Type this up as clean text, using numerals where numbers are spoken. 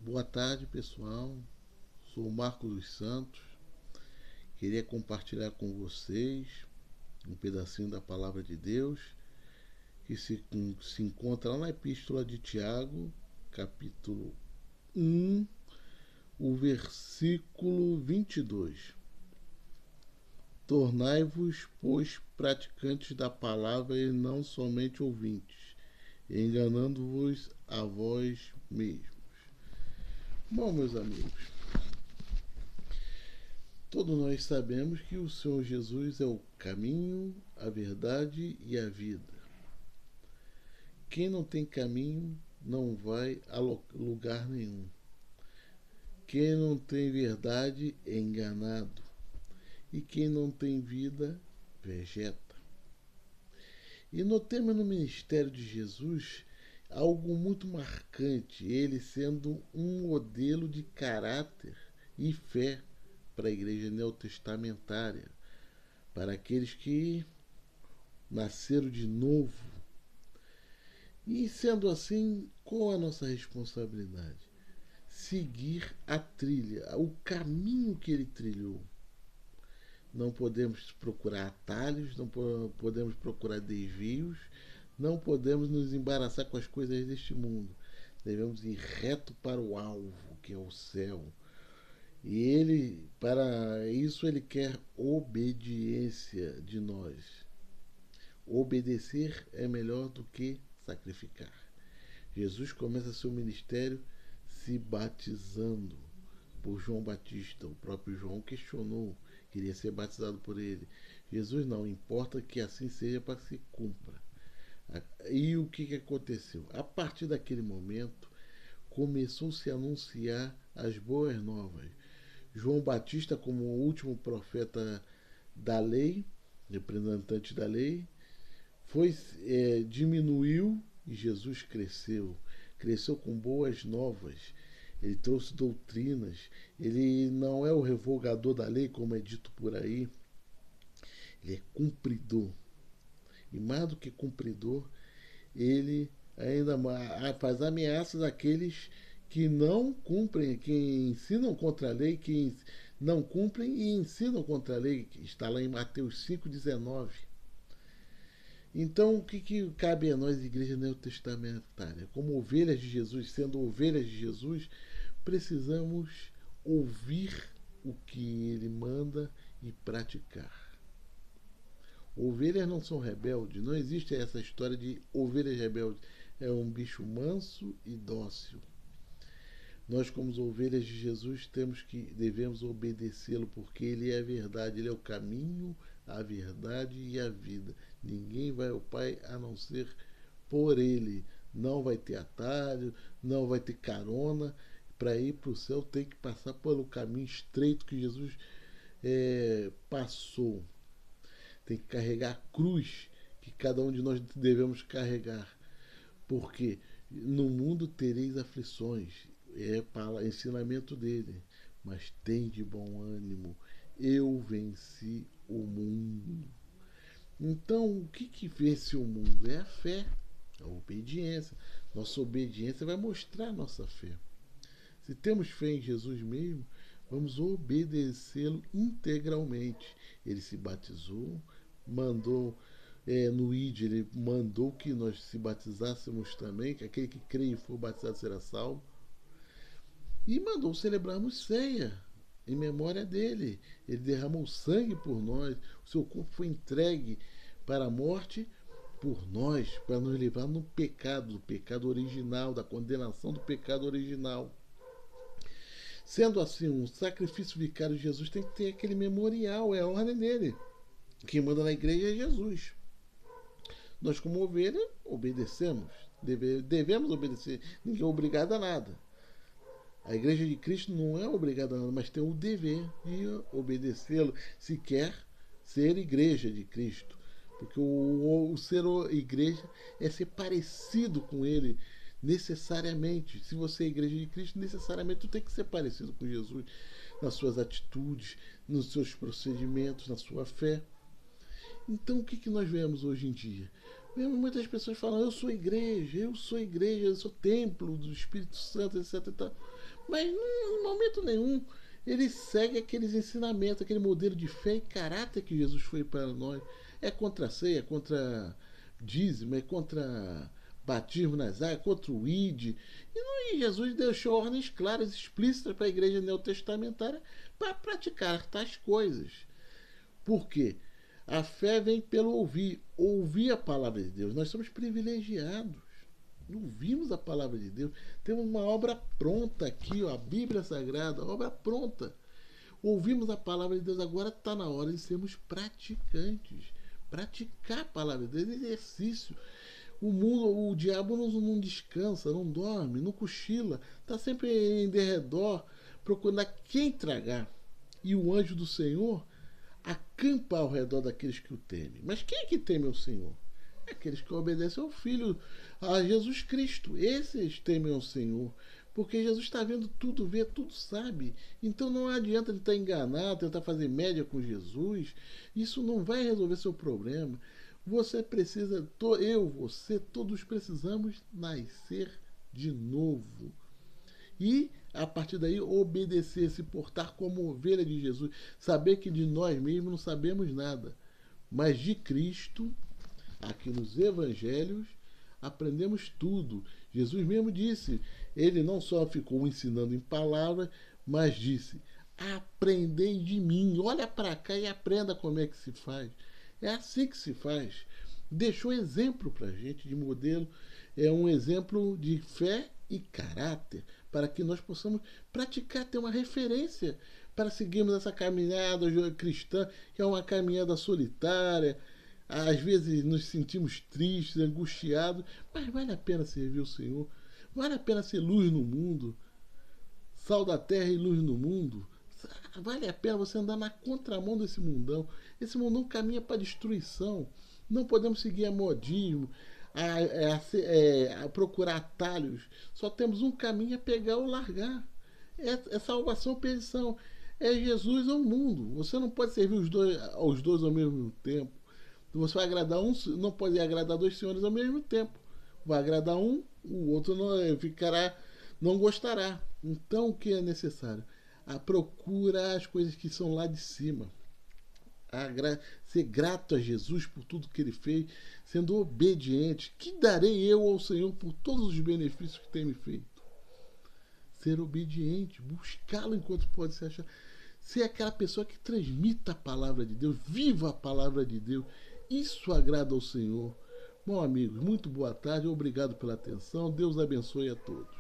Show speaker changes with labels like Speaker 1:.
Speaker 1: Boa tarde, pessoal. Sou o Marco dos Santos. Queria compartilhar com vocês um pedacinho da palavra de Deus que se encontra lá na Epístola de Tiago, capítulo 1, o versículo 22. Tornai-vos, pois, praticantes da palavra e não somente ouvintes, enganando-vos a vós mesmos. Bom, meus amigos, todos nós sabemos que o Senhor Jesus é o caminho, a verdade e a vida. Quem não tem caminho não vai a lugar nenhum. Quem não tem verdade é enganado. E quem não tem vida vegeta. E notemos no ministério de Jesus algo muito marcante, ele sendo um modelo de caráter e fé para a igreja neotestamentária, para aqueles que nasceram de novo. E sendo assim, qual é a nossa responsabilidade? Seguir a trilha, o caminho que ele trilhou. Não podemos procurar atalhos, não podemos procurar desvios, não podemos nos embaraçar com as coisas deste mundo. Devemos ir reto para o alvo, que é o céu. E ele, para isso, ele quer obediência de nós. Obedecer é melhor do que sacrificar. Jesus começa seu ministério se batizando por João Batista. O próprio João questionou, queria ser batizado por ele. Jesus não, importa que assim seja para que se cumpra. E o que aconteceu? A partir daquele momento, começou-se a anunciar as boas novas. João Batista, como o último profeta da lei, representante da lei, diminuiu e Jesus cresceu. Cresceu com boas novas. Ele trouxe doutrinas. Ele não é o revogador da lei, como é dito por aí. Ele é cumpridor. E mais do que cumpridor, ele ainda faz ameaças àqueles que não cumprem, que ensinam contra a lei, que não cumprem e ensinam contra a lei. Está lá em Mateus 5,19. Então, o que cabe a nós, igreja neotestamentária? Como ovelhas de Jesus, sendo ovelhas de Jesus, precisamos ouvir o que ele manda e praticar. Ovelhas não são rebeldes, não existe essa história de ovelhas rebeldes. É um bicho manso e dócil. Nós, como ovelhas de Jesus, devemos obedecê-lo, porque ele é a verdade, ele é o caminho, a verdade e a vida. Ninguém vai ao Pai a não ser por ele. Não vai ter atalho, não vai ter carona. Para ir para o céu tem que passar pelo caminho estreito que Jesus passou. Tem que carregar a cruz que cada um de nós devemos carregar. Porque no mundo tereis aflições. É para ensinamento dele. Mas tem de bom ânimo. Eu venci o mundo. Então, o que vence o mundo? É a fé, a obediência. Nossa obediência vai mostrar a nossa fé. Se temos fé em Jesus mesmo, vamos obedecê-lo integralmente. Ele se batizou, mandou no ID, ele mandou que nós se batizássemos também, que aquele que crê e for batizado será salvo. E mandou celebrarmos ceia em memória dele. Ele derramou sangue por nós, o seu corpo foi entregue para a morte por nós, para nos livrar do pecado original, da condenação do pecado original. Sendo assim, um sacrifício vicário de Jesus tem que ter aquele memorial, é a ordem dele. Quem manda na igreja é Jesus. Nós, como ovelha, obedecemos, devemos obedecer, ninguém é obrigado a nada. A igreja de Cristo não é obrigada a nada, mas tem o dever de obedecê-lo se quer ser igreja de Cristo. Porque o ser igreja é ser parecido com ele necessariamente. Se você é igreja de Cristo, necessariamente tu tem que ser parecido com Jesus nas suas atitudes, nos seus procedimentos, na sua fé. Então, o que nós vemos hoje em dia? Mesmo muitas pessoas falam, eu sou igreja, eu sou templo do Espírito Santo, etc. E tal. Mas em momento nenhum ele segue aqueles ensinamentos, aquele modelo de fé e caráter que Jesus foi para nós. É contra a ceia, é contra dízimo, é contra batismo nas águas, contra o ID. E Jesus deixou ordens claras, explícitas para a igreja neotestamentária para praticar tais coisas. Por quê? A fé vem pelo ouvir a palavra de Deus. Nós somos privilegiados. Ouvimos a palavra de Deus. Temos uma obra pronta aqui, ó, a Bíblia Sagrada, obra pronta. Ouvimos a palavra de Deus, agora está na hora de sermos praticantes. Praticar a palavra de Deus, exercício. O diabo não descansa, não dorme, não cochila, está sempre em derredor, procurando quem tragar. E o anjo do Senhor acampa ao redor daqueles que o temem. Mas quem é que teme ao Senhor? Aqueles que obedecem ao Filho, a Jesus Cristo. Esses temem ao Senhor. Porque Jesus está vendo tudo, vê tudo, sabe. Então não adianta ele estar enganado, tentar fazer média com Jesus. Isso não vai resolver seu problema. Você precisa, você, todos precisamos nascer de novo. E, a partir daí, obedecer, se portar como ovelha de Jesus. Saber que de nós mesmos não sabemos nada. Mas de Cristo, aqui nos Evangelhos, aprendemos tudo. Jesus mesmo disse, ele não só ficou ensinando em palavras, mas disse, aprendei de mim, olha para cá e aprenda como é que se faz. É assim que se faz. Deixou exemplo para a gente de modelo, é um exemplo de fé e caráter, para que nós possamos praticar, ter uma referência para seguirmos essa caminhada cristã, que é uma caminhada solitária. Às vezes nos sentimos tristes, angustiados, mas vale a pena servir o Senhor, vale a pena ser luz no mundo, sal da terra e luz no mundo. Vale a pena você andar na contramão desse mundão. Esse mundão caminha para a destruição. Não podemos seguir a modismo, a procurar atalhos. Só temos um caminho a pegar ou largar. É salvação ou perdição. É Jesus ou o mundo. Você não pode servir aos dois ao mesmo tempo. Você vai agradar um, não pode agradar dois senhores ao mesmo tempo. Vai agradar um, o outro não gostará. Então o que é necessário? A procurar as coisas que são lá de cima. Ser grato a Jesus por tudo que ele fez, sendo obediente. Que darei eu ao Senhor por todos os benefícios que tem me feito? Ser obediente, buscá-lo enquanto pode se achar. Ser aquela pessoa que transmita a palavra de Deus, viva a palavra de Deus. Isso agrada ao Senhor. Bom, amigos, muito boa tarde, obrigado pela atenção. Deus abençoe a todos.